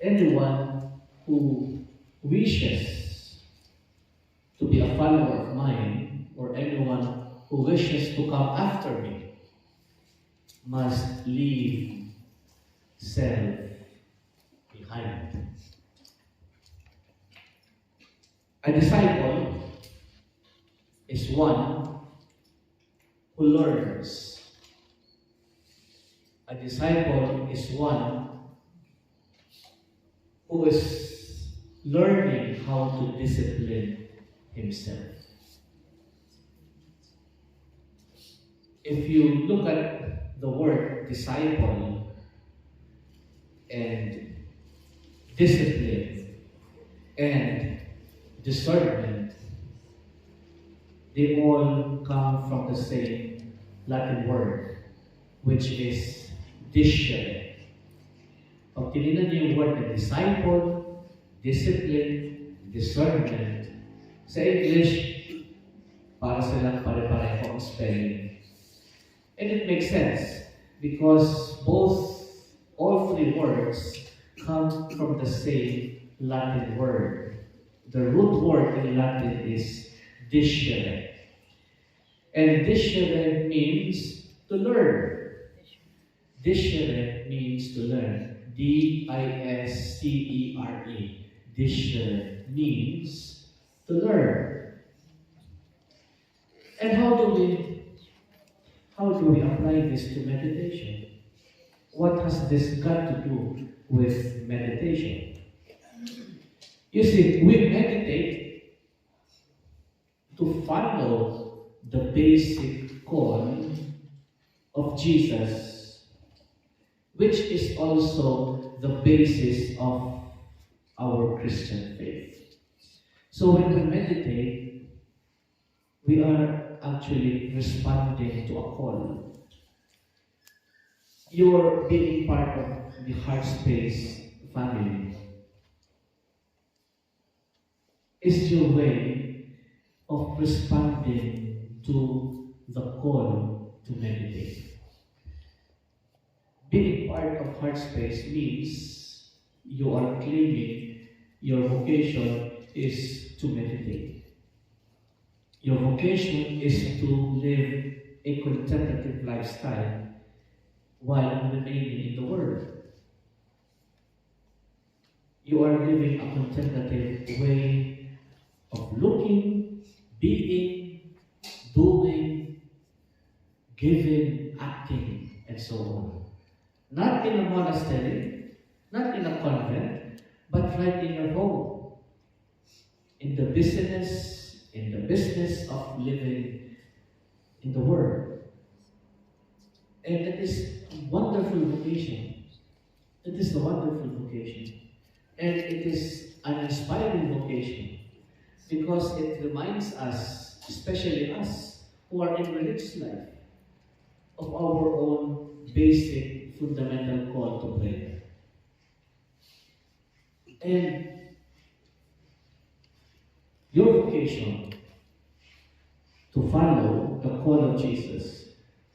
Anyone who wishes to be a follower of mine, or anyone who wishes to come after me, must leave self behind. A disciple is one who learns. A disciple is one who is learning how to discipline himself. If you look at the word disciple and discipline and discernment, they all come from the same Latin word, which is discere. Pag tinignan niyo yung word na disciple, discipline, discernment, sa English, para silang pare-pareho ang spelling. And it makes sense because all three words come from the same Latin word. The root word in Latin is discere. And discere means to learn. Discere means to learn. D-I-S-C-E-R-E. Discere means to learn. And how do we apply this to meditation? What has this got to do with meditation? You see, we meditate to follow the basic call of Jesus, which is also the basis of our Christian faith. So when we meditate, we are actually responding to a call. You're being part of the Heart Space family. Is your way of responding to the call to meditate. Being part of Heart Space means you are claiming your vocation is to meditate. Your vocation is to live a contemplative lifestyle while remaining in the Word. You are living a contemplative way of looking, being, doing, giving, acting, and so on. Not in a monastery, not in a convent, but right in your home. In the business of living in the world. And it is a wonderful vocation. It is a wonderful vocation. And it is an inspiring vocation because it reminds us, especially us who are in religious life, of our own basic fundamental call to prayer. And your vocation to follow the call of Jesus,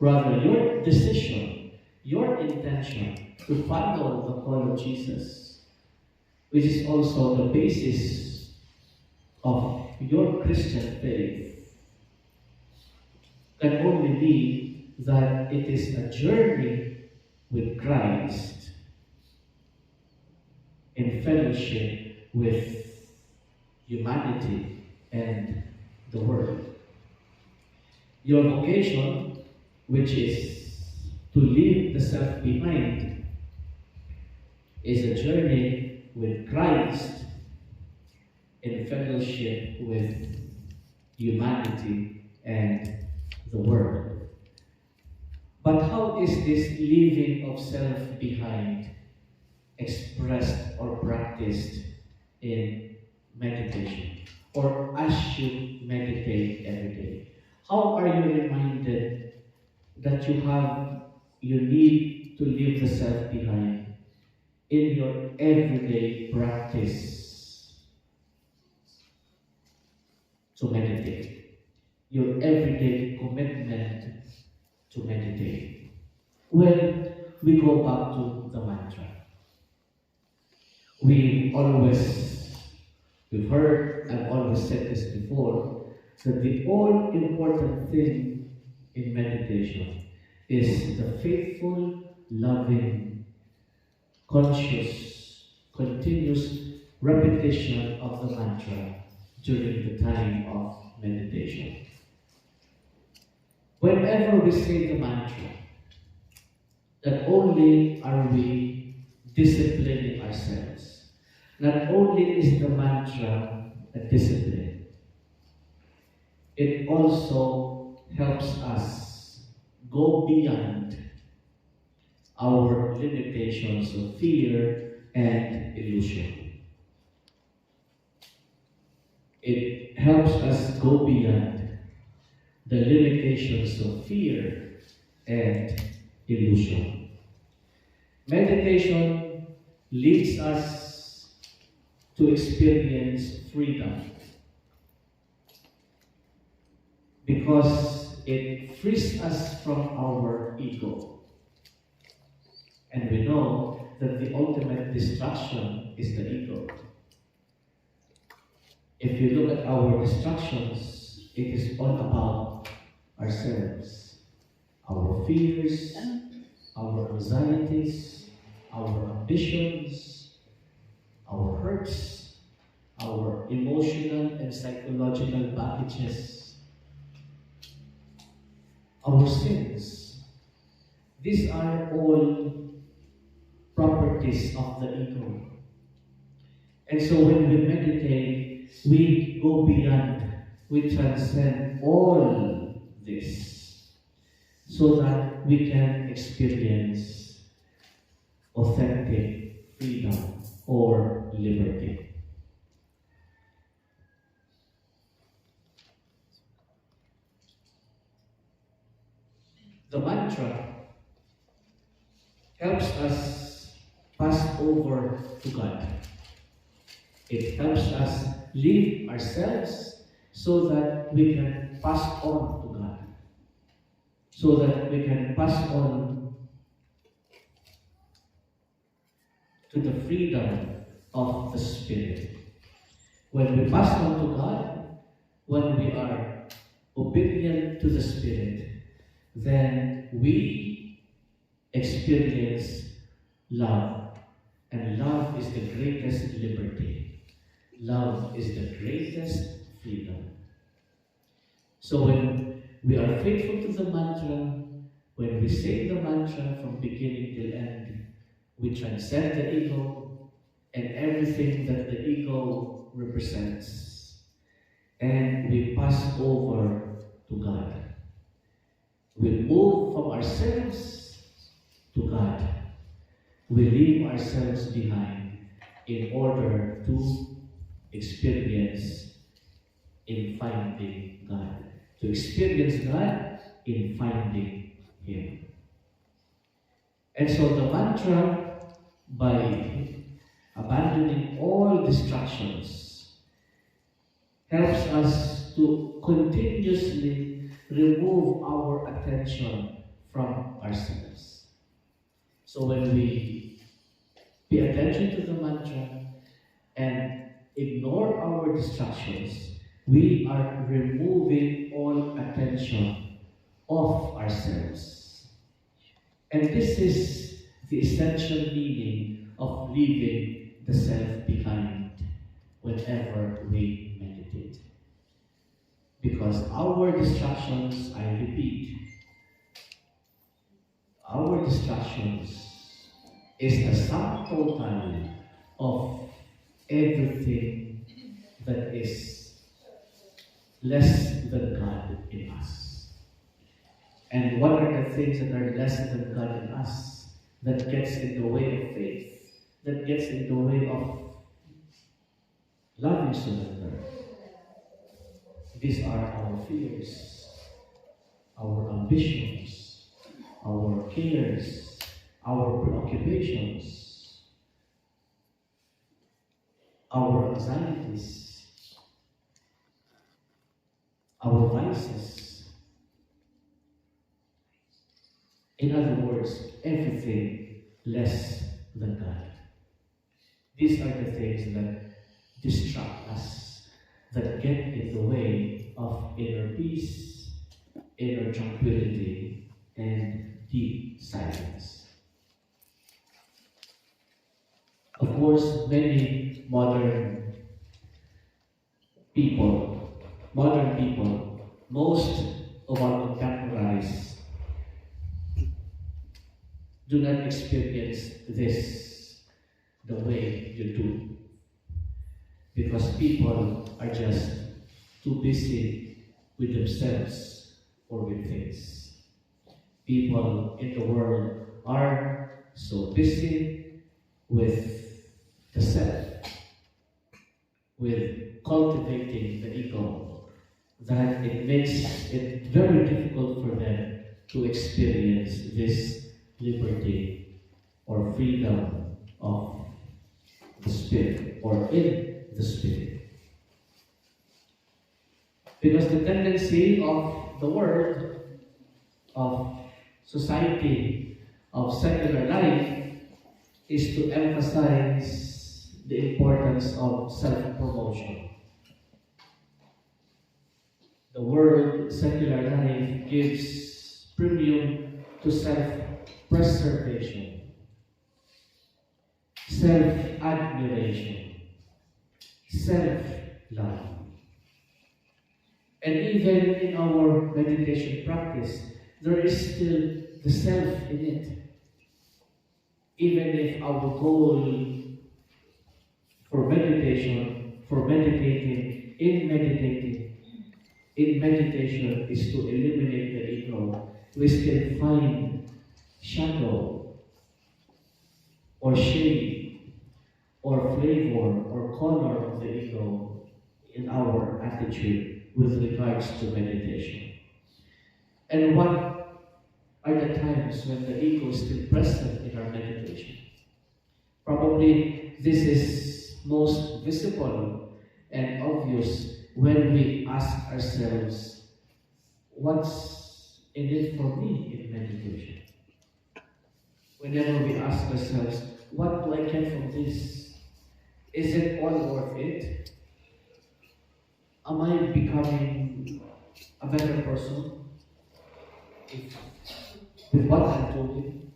rather your decision, your intention to follow the call of Jesus, which is also the basis of your Christian faith, can only be that it is a journey with Christ in fellowship with humanity and the world. Your vocation, which is to leave the self behind, is a journey with Christ in fellowship with humanity and the world. But how is this leaving of self behind expressed or practiced in meditation, or as you meditate every day? How are you reminded that you need to leave the self behind in your everyday practice to meditate? Your everyday commitment to meditate. Well, we go back to the mantra. we've heard, I've always said this before, that the all important thing in meditation is the faithful, loving, conscious, continuous repetition of the mantra during the time of meditation. Whenever we say the mantra, not only are we disciplining ourselves, not only is the mantra a discipline, it also helps us go beyond our limitations of fear and illusion. It helps us go beyond the limitations of fear and illusion. Meditation leads us to experience freedom because it frees us from our ego. And we know that the ultimate destruction is the ego. If you look at our distractions, it is all about ourselves, our fears, our anxieties, our ambitions, our hurts, our emotional and psychological baggages, our sins. These are all properties of the ego. And so when we meditate, we go beyond, we transcend all this so that we can experience authentic freedom or liberty. The mantra helps us pass over to God. It helps us live ourselves so that we can pass on to God. So that we can pass on to the freedom of the Spirit. When we pass on to God, when we are obedient to the Spirit, then we experience love. And love is the greatest liberty. Love is the greatest freedom. So when we are faithful to the mantra, when we say the mantra from beginning till end, we transcend the ego and everything that the ego represents. And we pass over to God. We move from ourselves to God. We leave ourselves behind in order to experience in finding God. To experience God in finding Him. And so the mantra, by abandoning all distractions, helps us to continuously remove our attention from ourselves. So when we pay attention to the mantra and ignore our distractions, we are removing all attention of ourselves. And this is the essential meaning of leaving the self behind whenever we meditate. Because our distractions, I repeat, our distractions is the sum total of everything that is less than God in us. And what are the things that are less than God in us that gets in the way of faith, that gets in the way of loving surrender? These are our fears, our ambitions, our cares, our preoccupations, our anxieties, our vices. In other words, everything less than God. These are the things that distract us, that get in the way of inner peace, inner tranquility, and deep silence. Of course, many modern people, most of our contemporaries do not experience this the way you do. Because people are just too busy with themselves or with things. People in the world are so busy with the self, with cultivating the ego, that it makes it very difficult for them to experience this liberty or freedom of the spirit or in the spirit. Because the tendency of the world, of society, of secular life is to emphasize the importance of self-promotion. The world, secular life, gives premium to self-preservation, self-admiration, self-love. And even in our meditation practice, there is still the self in it. Even if our goal for meditation, for meditating, in meditation is to eliminate the ego, we still find shadow or shade or flavor or color of the ego in our attitude with regards to meditation. And what are the times when the ego is still present in our meditation? Probably this is most visible and obvious when we ask ourselves, what's in it for me in meditation? Whenever we ask ourselves, what do I get from this? Is it all worth it? Am I becoming a better person with what I'm doing?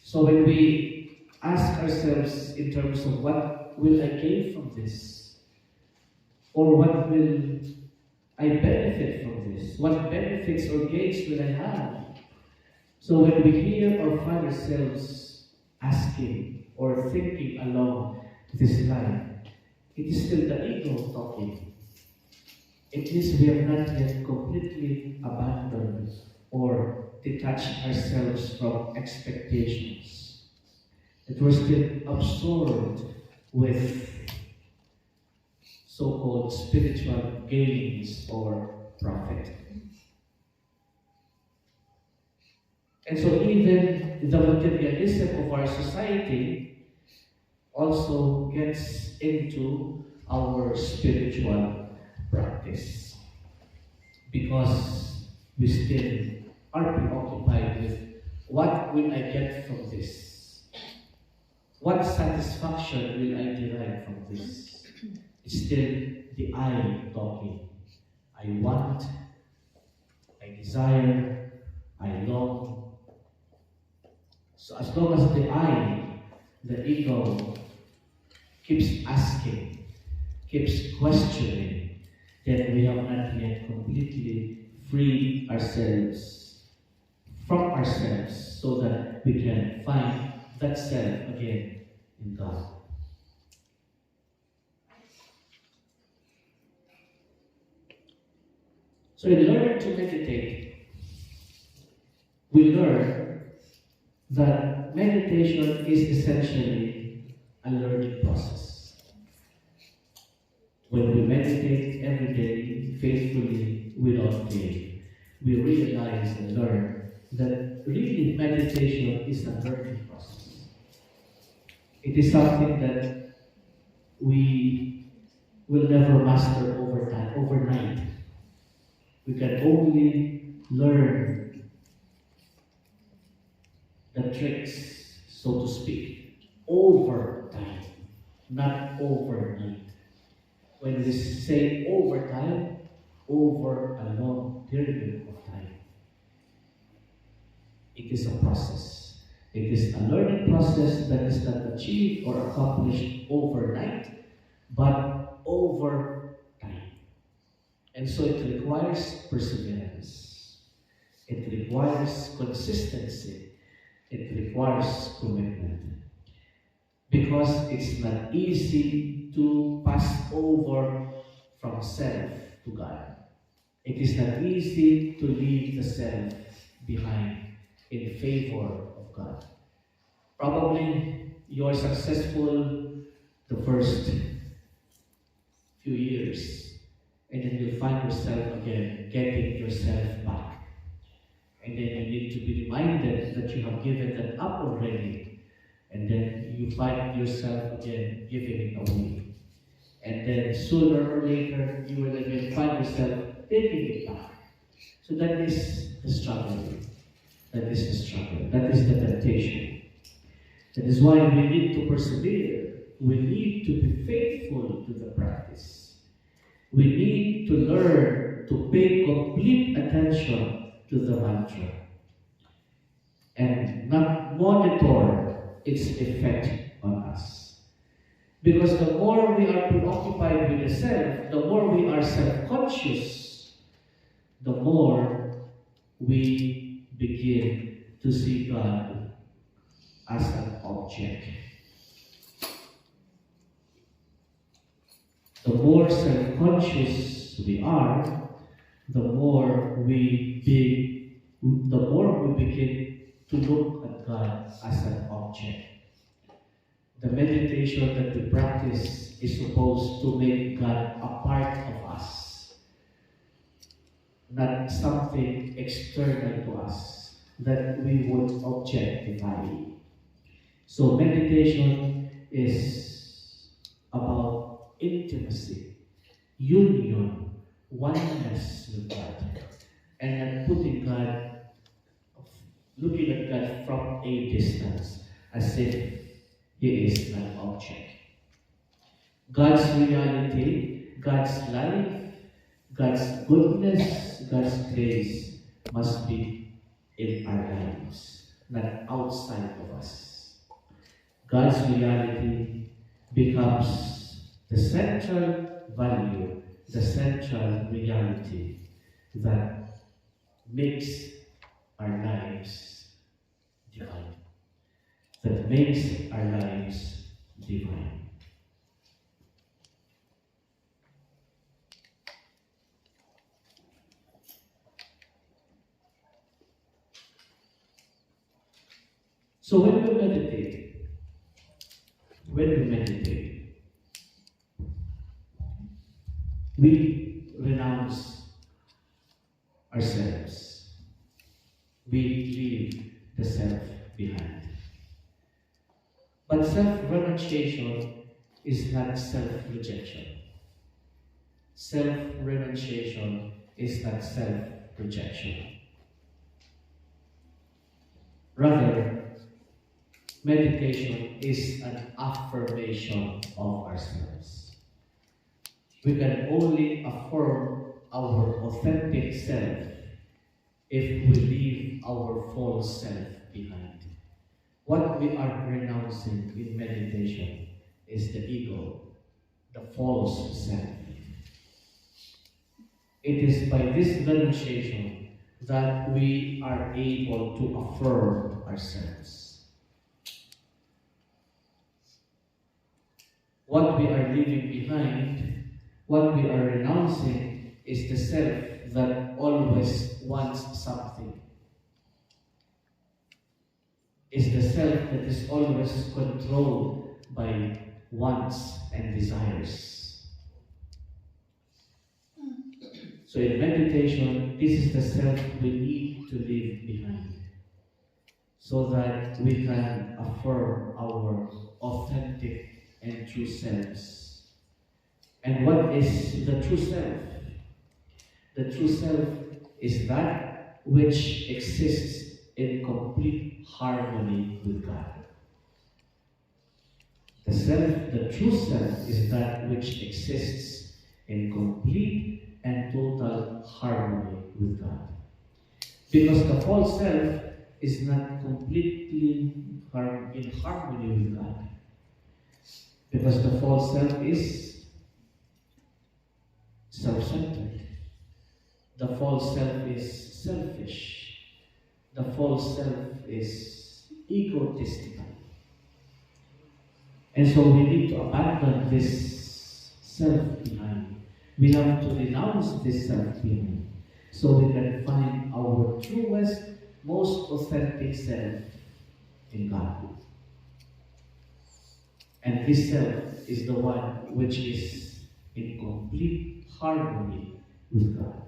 So when we ask ourselves in terms of what will I gain from this? Or what will I benefit from this? What benefits or gains will I have? So when we hear or find ourselves asking or thinking along this line, it is still the ego talking. It means we have not yet completely abandoned or detached ourselves from expectations. That we're still absorbed with so-called spiritual gains or profit. And so even the materialism of our society also gets into our spiritual practice. Because we still are preoccupied with what will I get from this? What satisfaction will I derive from this? It's still the I talking. I want, I desire, I long. So as long as the I, the ego, keeps asking, keeps questioning, then we have not yet completely freed ourselves from ourselves so that we can find that self again in God. So in learning to meditate, we learn that meditation is essentially a learning process. When we meditate every day, faithfully, without fail, we realize and learn that really meditation is a learning process. It is something that we will never master overnight. We can only learn the tricks, so to speak, over time. not overnight. When we say over time, over a long period of time. It is a process. It is a learning process that is not achieved or accomplished overnight, but over time. And so it requires perseverance. It requires consistency. It requires commitment. Because it's not easy to pass over from self to God. It is not easy to leave the self behind in favor of God. Probably you're successful the first few years, and then you find yourself again getting yourself back. And then you need to be reminded that you have given that up already. And then you find yourself again giving it away. And then sooner or later, you will again find yourself taking it back. So that is the struggle. That is the struggle. That is the temptation. That is why we need to persevere. We need to be faithful to the practice. We need to learn to pay complete attention to the mantra and not monitor its effect on us. Because the more we are preoccupied with the self, the more we are self-conscious, the more we begin to see God as an object. The more self-conscious we are, the more we begin to look at God as an object. The meditation that we practice is supposed to make God a part of us, not something external to us that we would objectify. So meditation is about intimacy, union, oneness with God, and not looking at God from a distance as if He is an object. God's reality, God's life, God's goodness, God's grace must be in our lives, not outside of us. God's reality becomes the central value, the central reality that makes our lives divine. That makes our lives divine. So when we meditate, we renounce ourselves. We leave the self behind. But self-renunciation is not self-rejection. Self-renunciation is not self-rejection. Rather, meditation is an affirmation of ourselves. We can only affirm our authentic self if we leave our false self behind. What we are renouncing in meditation is the ego, the false self. It is by this renunciation that we are able to affirm ourselves. What we are leaving behind, what we are renouncing, is the self that always wants something. Is the self that is always controlled by wants and desires. So in meditation, this is the self we need to leave behind so that we can affirm our authentic and true selves. And what is the true self? The true self is that which exists in complete harmony with God. The true self is that which exists in complete and total harmony with God. Because the false self is not completely in harmony with God. Because the false self is self-centered. The false self is selfish. The false self is egotistical. And so we need to abandon this self behind. We have to renounce this self behind so we can find our truest, most authentic self in God. And this self is the one which is in complete harmony with God.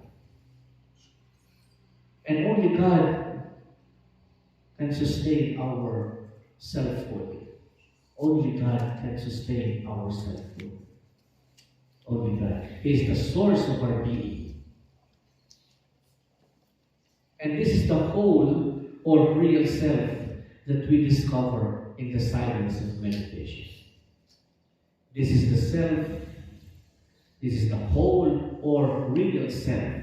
And only God can sustain our selfhood. Only God can sustain our selfhood. Only God. He is the source of our being. And this is the whole or real self that we discover in the silence of meditation. This is the self, this is the whole or real self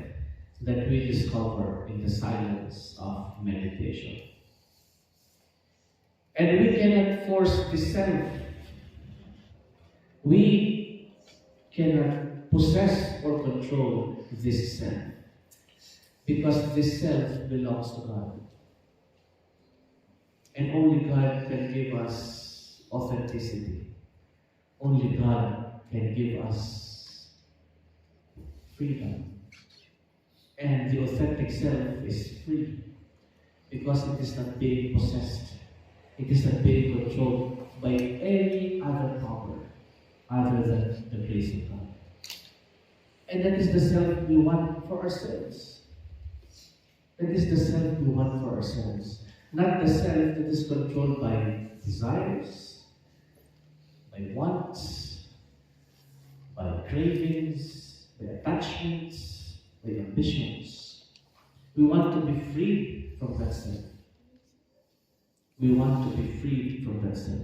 that we discover in the silence of meditation. And we cannot force the self. We cannot possess or control this self. Because this self belongs to God. And only God can give us authenticity. Only God can give us freedom. And the authentic self is free because it is not being possessed. It is not being controlled by any other power other than the grace of God. And that is the self we want for ourselves. That is the self we want for ourselves. Not the self that is controlled by desires, by wants, by cravings, by attachments, by ambitions. We want to be free from that self. We want to be free from that self.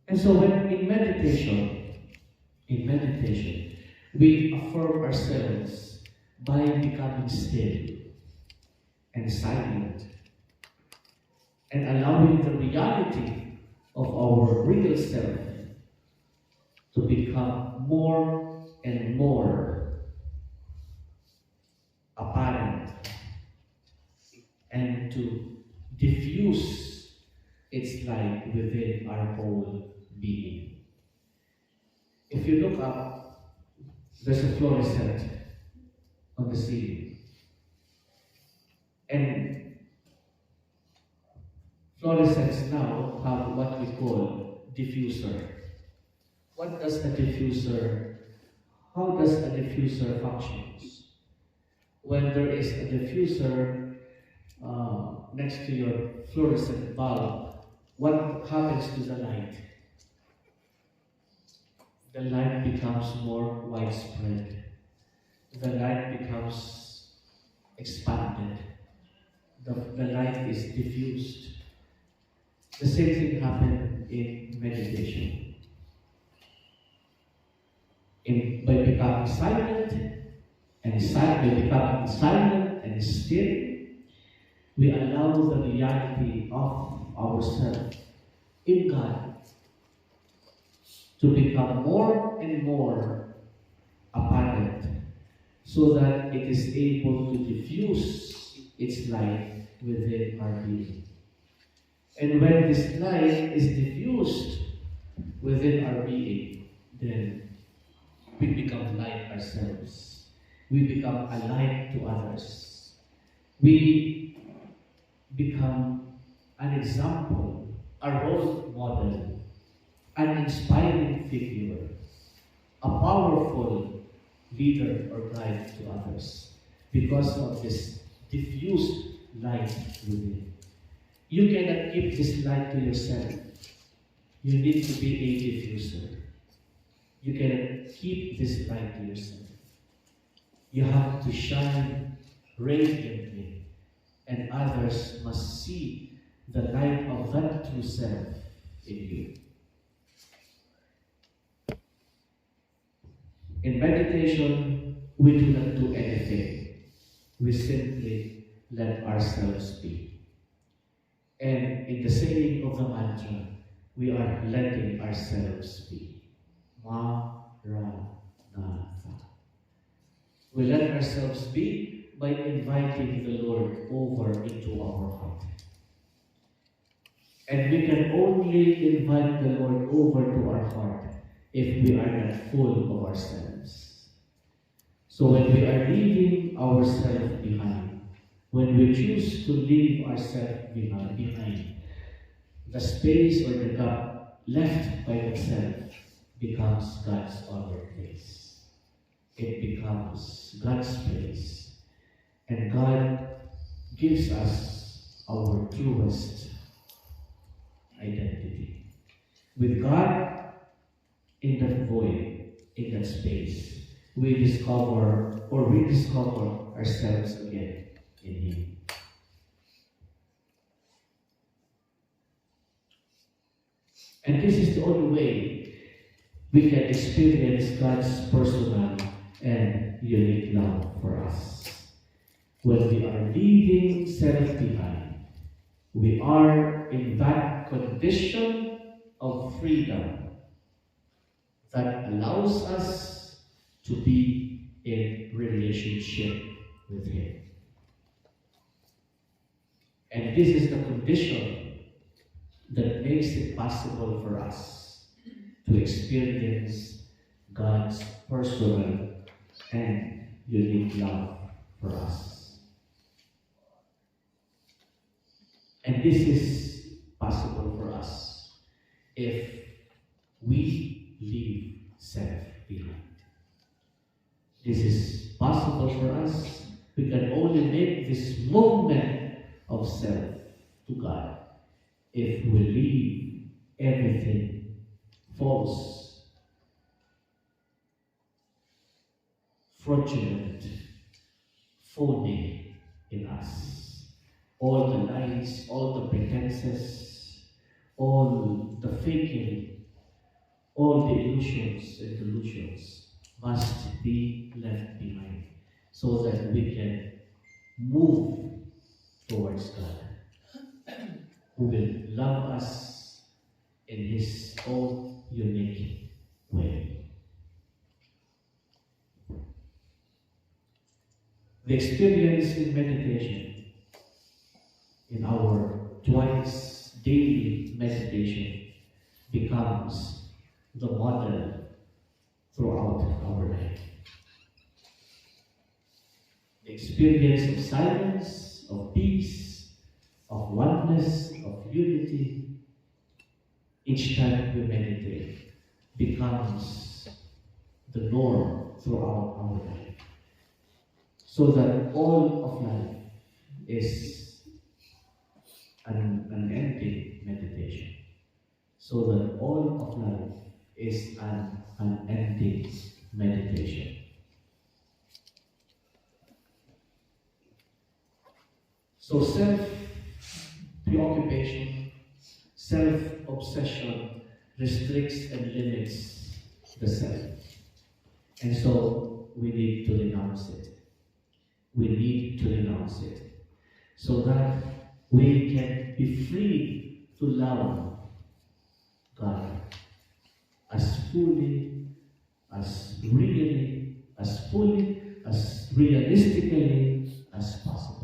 And so when in meditation, we affirm ourselves by becoming still and silent and allowing the reality of our real self to become more and more apparent and to diffuse its light within our whole being. If you look up, there's a fluorescent on the ceiling. And fluorescents now have what we call diffuser. What does a diffuser, how does a diffuser functions? When there is a diffuser next to your fluorescent bulb, what happens to the light? The light becomes more widespread. The light becomes expanded. The light is diffused. The same thing happens in meditation. By becoming silent and still, we allow the reality of ourselves in God to become more and more apparent so that it is able to diffuse its light within our being. And when this light is diffused within our being, then we become like ourselves. We become a light to others. We become an example, a role model, an inspiring figure, a powerful leader or guide to others because of this diffused light within. You cannot keep this light to yourself. You need to be a diffuser. You cannot keep this light to yourself. You have to shine radiantly and others must see the light of that true self in you. In meditation, we do not do anything. We simply let ourselves be. And in the saying of the mantra, we are letting ourselves be. Maranatha. We let ourselves be by inviting the Lord over into our heart. And we can only invite the Lord over to our heart if we are not full of ourselves. So when we are leaving ourselves behind, when we choose to leave ourselves behind, the space or the gap left by the self becomes God's other place. It becomes God's place. And God gives us our truest identity. With God in that void, in that space, we discover or rediscover ourselves again in Him. And this is the only way we can experience God's personal and unique love for us. When we are leaving self behind, we are in that condition of freedom that allows us to be in relationship with Him. And this is the condition that makes it possible for us to experience God's personal and unique love for us. And this is possible for us if we leave self behind. This is possible for us. We can only make this movement of self to God if we leave everything false, fraudulent, phony in us. All the lies, all the pretenses, all the faking, all the illusions and delusions must be left behind so that we can move towards God, who will love us in His own unique way. The experience in meditation, in our twice daily meditation, becomes the model throughout our life. The experience of silence, of peace, of oneness, of unity, each time we meditate, becomes the norm throughout our life. So that all of life is an unending meditation. So that all of life is an unending meditation. So self-preoccupation, self-obsession restricts and limits the self. And so we need to renounce it. We need to renounce it so that we can be free to love God as fully, as really, as fully, as realistically as possible.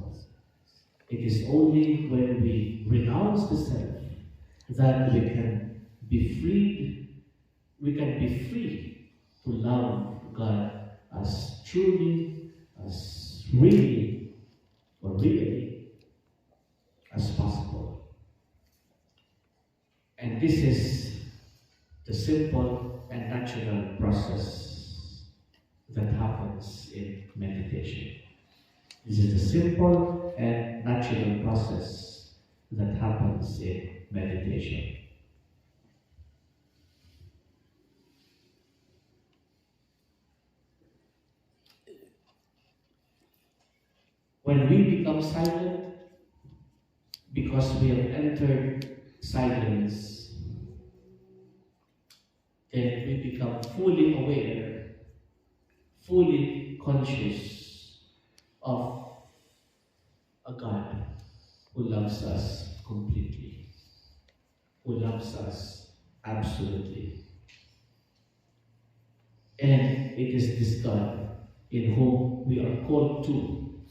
It is only when we renounce the self that we can be freed, we can be free to love God as truly, as really, or really as possible. And this is the simple and natural process that happens in meditation. This is the simple and natural process that happens in meditation. When we become silent, because we have entered silence, then we become fully aware, fully conscious of a God who loves us completely, who loves us absolutely. And it is this God in whom we are called to.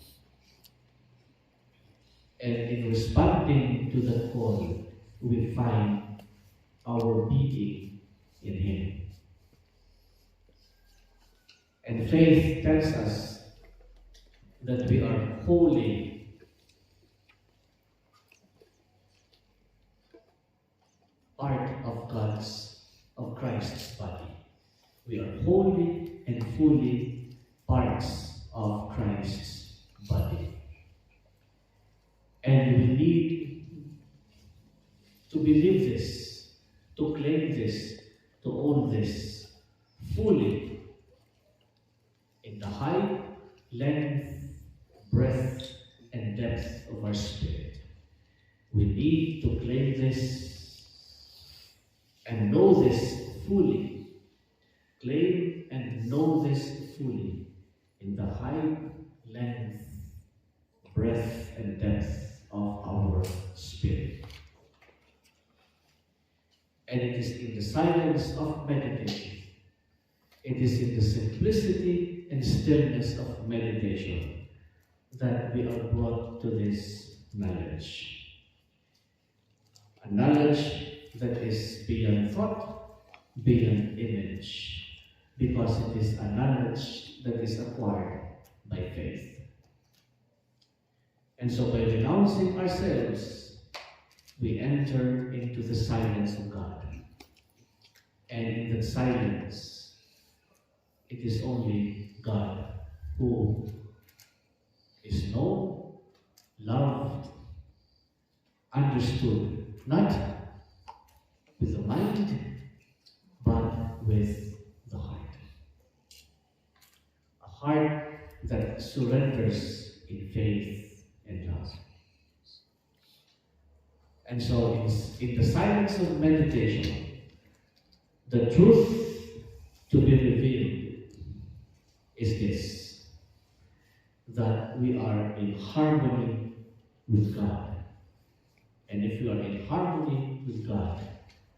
And in responding to that call, we find our being in Him. And faith tells us that we are wholly part of Christ's body. We are wholly and fully parts of Christ's body. And we need to believe this, to claim this, to own this fully in the height, length, breadth, and depth of our spirit. We need to claim this and know this fully. Claim and know this fully in the height, length, breadth, and depth of our spirit. And it is in the silence of meditation, it is in the simplicity and stillness of meditation that we are brought to this knowledge. A knowledge that is beyond thought, beyond image, because it is a knowledge that is acquired by faith. And so by renouncing ourselves, we enter into the silence of God. And in that silence, it is only God who is known, loved, understood, not with the mind, but with the heart. A heart that surrenders in faith and love. And so in the silence of meditation, the truth to be revealed is this, that we are in harmony with God. And if we are in harmony with God,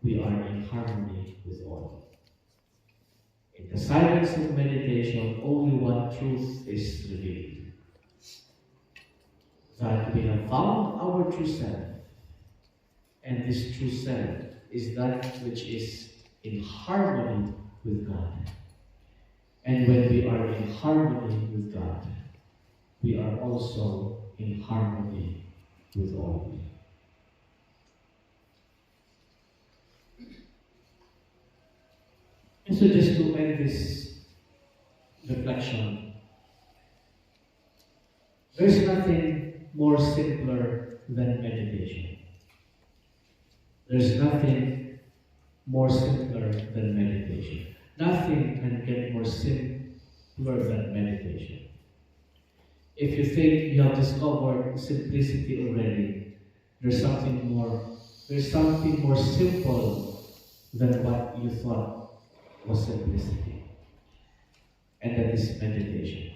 we are in harmony with all. In the silence of meditation, only one truth is revealed. That we have found our true self. And this true self is that which is in harmony with God. And when we are in harmony with God, we are also in harmony with all. And so just to end this reflection, there's nothing more simpler than meditation. There's nothing more simpler than meditation. Nothing can get more simpler than meditation. If you think you have discovered simplicity already, there's something more simple than what you thought was simplicity. And that is meditation.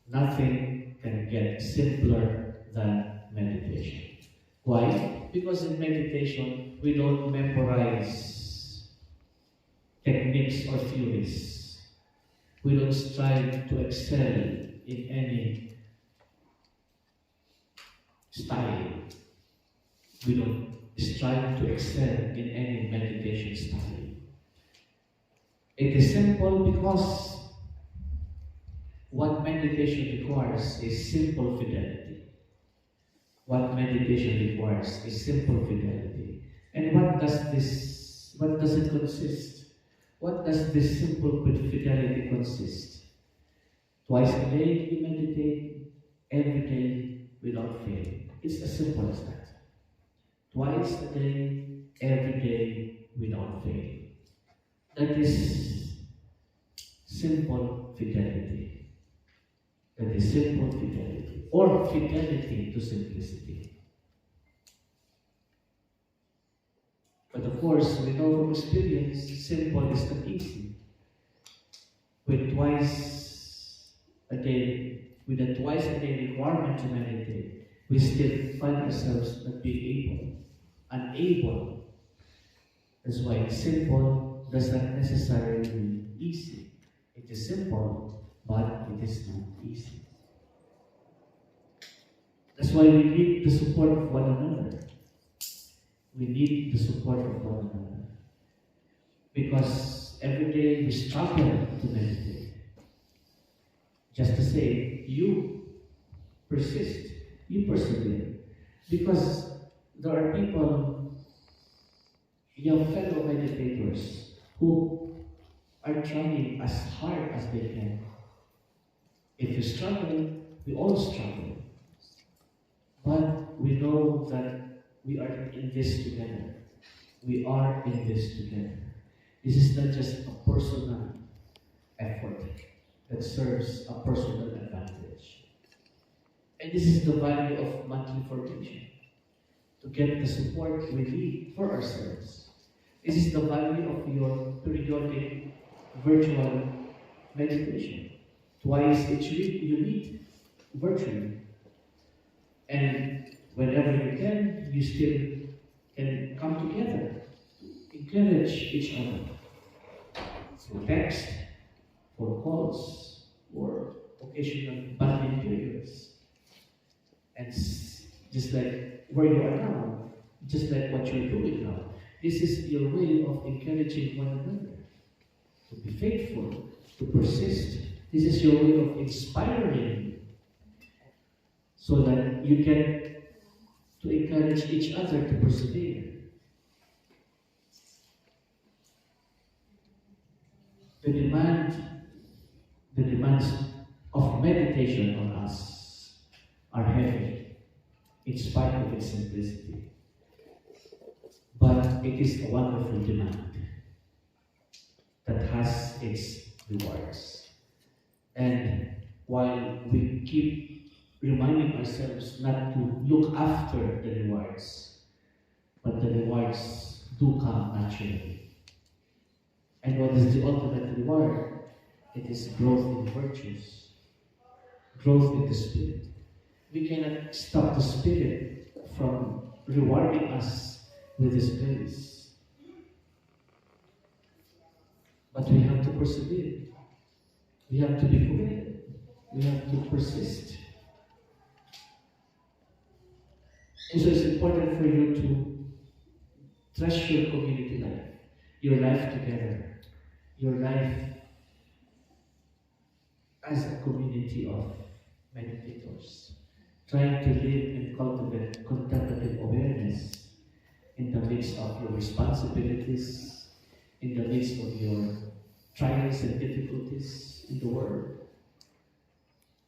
Nothing can get simpler than meditation. Why? Because in meditation, we don't memorize techniques or theories. We don't strive to excel in any style. We don't strive to excel in any meditation style. It is simple because what meditation requires is simple fidelity. What meditation requires is simple fidelity. And what does it consist? What does this simple fidelity consist? Twice a day we meditate, every day without fail. It's as simple as that. Twice a day, every day without fail. That is simple fidelity. That is simple fidelity, or fidelity to simplicity. But of course, we know from experience, simple is not easy. With a twice a day requirement to meditate, we still find ourselves not being unable. That's why simple does not necessarily mean easy. It is simple, but it is not easy. That's why we need the support of one another. We need the support of one another. Because every day we struggle to meditate. Just to say, you persist, you persevere. Because there are people, your fellow meditators, who are trying as hard as they can. If you struggle, we all struggle. But we know that we are in this together. We are in this together. This is not just a personal effort that serves a personal advantage. And this is the value of monthly formation. To get the support we need for ourselves. This is the value of your periodic virtual meditation. Twice each week you meet virtually. And whenever you can, you still can come together to encourage each other. Through text, for calls, or occasional bonding periods. And just like where you are now, just like what you're doing now, this is your way of encouraging one another to be faithful, to persist. This is your way of inspiring so that you can to encourage each other to persevere. The demands of meditation on us are heavy, in spite of its simplicity. But it is a wonderful demand that has its rewards. And while we keep reminding ourselves not to look after the rewards, but the rewards do come naturally. And what is the ultimate reward? It is growth in virtues, growth in the Spirit. We cannot stop the Spirit from rewarding us with His grace. But we have to persevere. We have to be committed. We have to persist. And so it's important for you to treasure your community life, your life together, your life as a community of meditators, trying to live and cultivate contemplative awareness in the midst of your responsibilities, in the midst of your trials and difficulties in the world.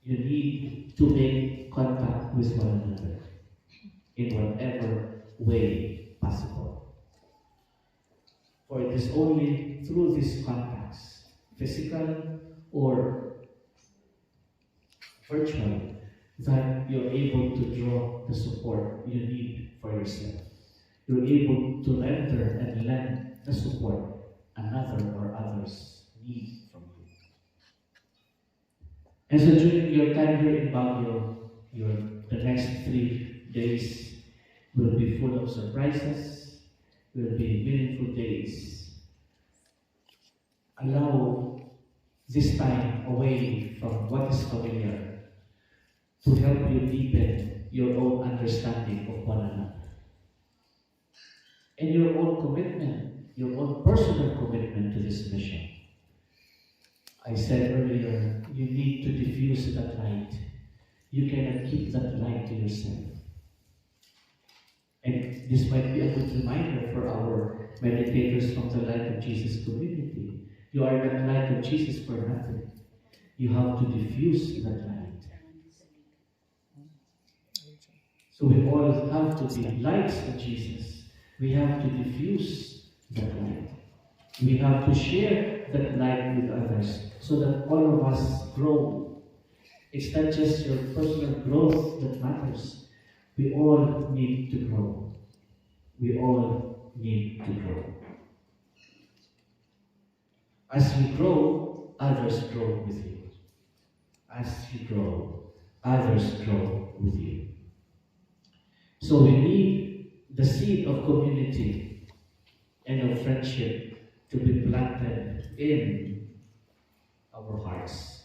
You need to make contact with one another in whatever way possible. For it is only through these contacts, physical or virtual, that you're able to draw the support you need for yourself. You're able to render and lend the support another or others need from you. And so during your time here in Baguio, the next 3 days will be full of surprises, will be meaningful days. Allow this time away from what is familiar to help you deepen your own understanding of one another. And your own commitment, your own personal commitment to this mission. I said earlier, you need to diffuse that light. You cannot keep that light to yourself. And this might be a good reminder for our meditators from the Light of Jesus community. You are the light of Jesus for nothing. You have to diffuse that light. So we all have to be lights of Jesus. We have to diffuse that light. We have to share that light with others so that all of us grow. It's not just your personal growth that matters. We all need to grow. We all need to grow. As you grow, others grow with you. As you grow, others grow with you. So we need the seed of community and of friendship to be planted in our hearts,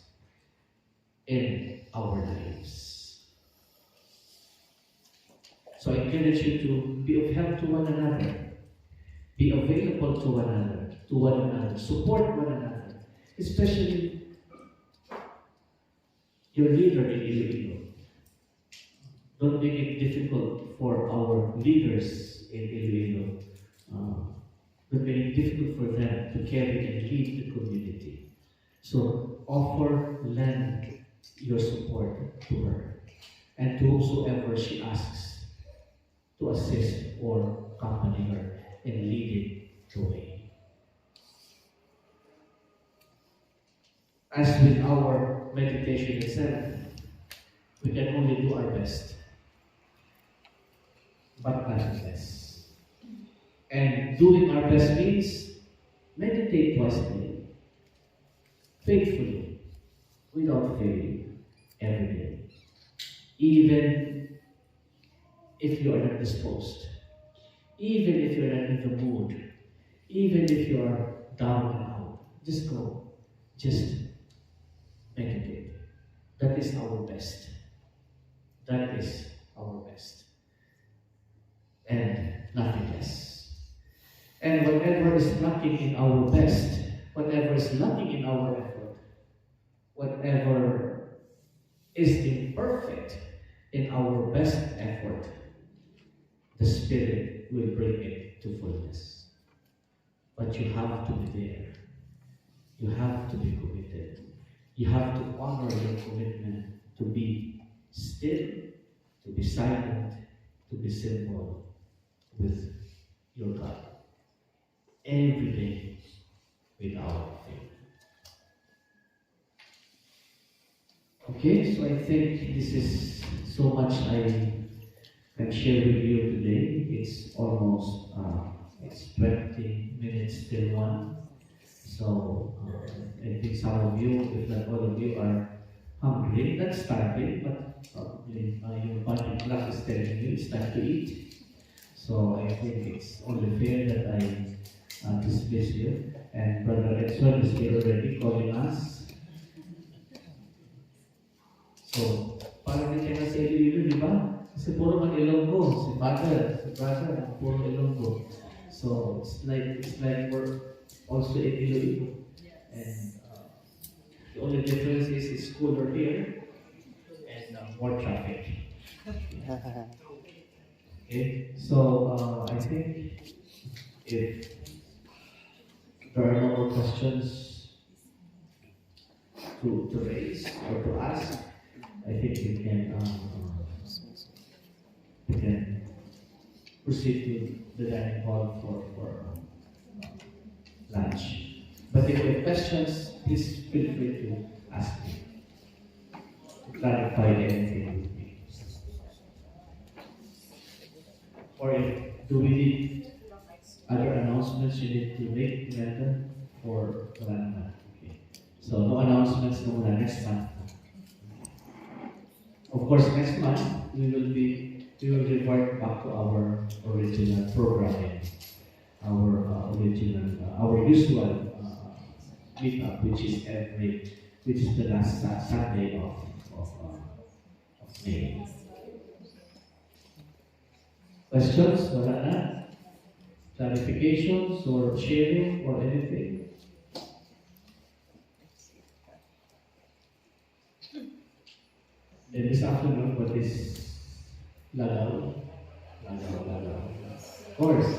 in our lives. So I encourage you to be of help to one another, be available to one another, support one another, especially your leader in Iloilo. Don't make it difficult for our leaders in Iloilo. Don't make it difficult for them to carry and lead the community. So lend your support to her, and to whosoever she asks to assist or accompany her in leading the way. As with our meditation itself, we can only do our best, but nothing less. And doing our best means meditate twice a day, faithfully, without fail, every day. Even if you are not disposed, even if you're not in the mood, even if you are down and out, just go. Just meditate. That is our best. That is our best. And nothing less. And whatever is lacking in our best, whatever is lacking in our effort, whatever is imperfect in our best effort, the Spirit will bring it to fullness. But you have to be there. You have to be committed. You have to honor your commitment to be still, to be silent, to be simple with your God. Every day without fail. Okay, so I think this is so much I can share with you today. It's almost it's 20 minutes till 1. So I think some of you, if not all of you, are hungry, not starving, but probably your body clock is telling you it's time to eat. So I think it's only fair that I dismiss you. And Brother Edson is here already calling us. So, parang hindi ka sa Iloilo, di ba? Kasi puro man Ilonggo, si brother, puro Ilonggo. So, it's like we're also in Iloilo. And the only difference is it's cooler here and more traffic. Okay, so I think if there are no more questions to raise or to ask, I think we can proceed to the dining hall for lunch. But if you have questions, please feel free to ask me, to clarify anything with me. Or do we need other announcements you need to make, Brenda, or wala? Okay. So no announcements no muna next month. Of course, next month we will revert back to our original programming, our usual meetup, which is the last Sunday of May. Questions? Wala na? Clarifications or sharing or anything? Then this afternoon, what is lalaw? Lalaw. Of course.